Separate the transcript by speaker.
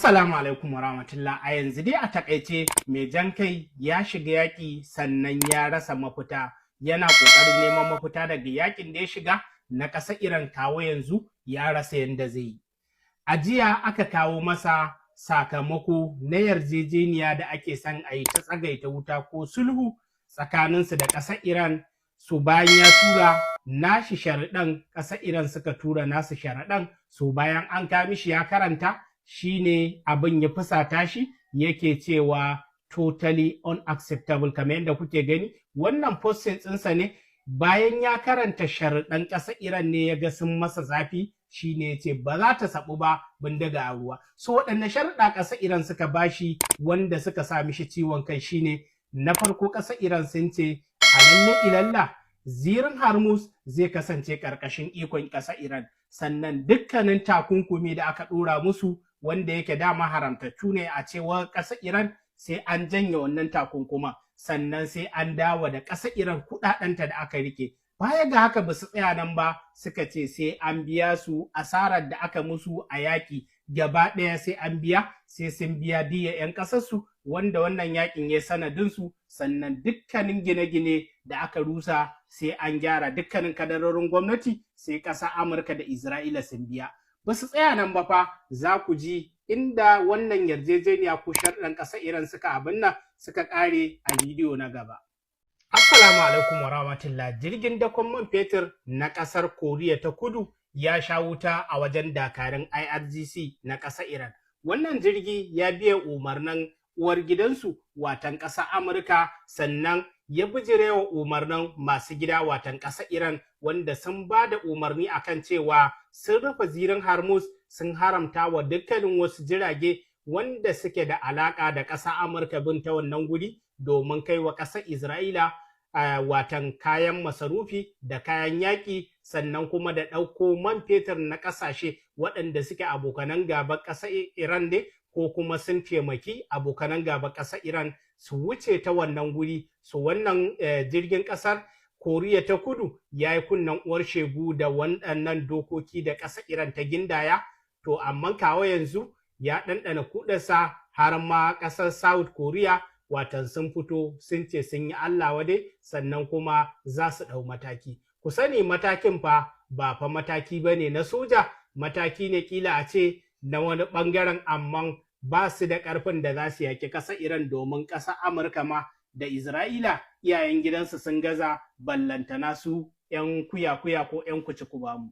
Speaker 1: Assalamu alaikum warahmatullah. A yanzu dai a takaice mai jan kai ya shiga yaƙi sannan ya rasa mafita. Yana ƙoƙarin neman mafita daga yaƙin da ya shiga na ƙasa Iran kawo yanzu ya rasa yadda zai yi. A jiya aka kawo masa sakamako na yarjejeniya da ake son a yi ta tsagaita wuta ko sulhu tsakaninsu da ƙasar Iran su bayan ya tura nashi sharaɗan ƙasar Iran suka tura nasu sharaɗan su bayan an kami shi ya karanta shine abin ya fusata shi yake cewa totally unacceptable kamar yadda kuke gani wannan posting ɗinsa ne bayan ya karanta sharaɗan ƙasar Iran ne ya ga sun masa zafi shine ya ce ba za ta saɓu ba bindiga a ruwa. So waɗanne sharaɗa ƙasar Iran suka bashi wanda suka sa mishi ciwon kai shine na farko ƙasar Iran sun ce a lalle ilalla zirin Hormuz zai kasance ƙarƙashin ikon ƙasar Iran sannan dukkanin takunkumi da aka ɗora musu wanda yake dama haramtattu ne a cewar ƙasar Iran sai an janye wannan takunkuma sannan sai an dawo da ƙasar Iran kuɗaɗenta da aka rike. Baya ga haka ba su tsaya nan ba suka ce sai an biya su asarar da aka musu a yaƙi gaba ɗaya sai an biya sai sun biya diya 'yan ƙasarsu wanda wannan yaƙin ya sanadinsu sannan dukkanin gine-gine da aka rusa sai an gyara dukkanin kadarorin gwamnati sai ƙasa Amurka da Isra'ila sun biya. Ba su tsaya nan ba fa za ku ji inda wannan yarjejeniya ko sharɗan ƙasar Iran suka abin nan suka ƙare a bidiyo na gaba. Assalamu alaikum warahmatullah. Jirgin dakon man fetur na ƙasar Koriya ta Kudu ya sha wuta a wajen dakarun IRGC na ƙasar Iran. Wannan jirgi ya biya umarnin uwar gidansu watan ƙasar Amurka sannan ya bijirewa umarnin masu gida watan ƙasar Iran wanda sun ba da umarni akan cewa sun rufe zirin Hormuz sun haramta wa dukkanin wasu jirage wanda suke da alaƙa da ƙasar Amurka bin ta wannan guri domin kai wa ƙasar Isra'ila watan kayan masarufi da kayan yaƙi sannan kuma da ɗauko man fetur na ƙasashe waɗanda suke abokanan gaban ƙasar Iran ne ko kuma sun taimaki abokanan gaban ƙasar Iran su wuce ta wannan guri su wannan jirgin ƙasar Koriya ta Kudu ya yi kunnen uwar shegu da waɗannan dokoki da ƙasar Iran ta gindaya to amma kawo yanzu ya ɗanɗana kuɗarsa har ma ƙasar South Korea watan sun fito sun ce sun yi Allah wade sannan kuma za su ɗau mataki. Ku sani matakin fa ba fa mataki ba ne na soja mataki ne kila a ce na wani ɓangaren amma ba su da ƙarfin da za su yaƙi ƙasar Iran domin ƙasar Amurka ma da Isra'ila iyayen gidansu sun gaza ballantana su 'yan kuya-kuya ko 'yan kuci-kubamu.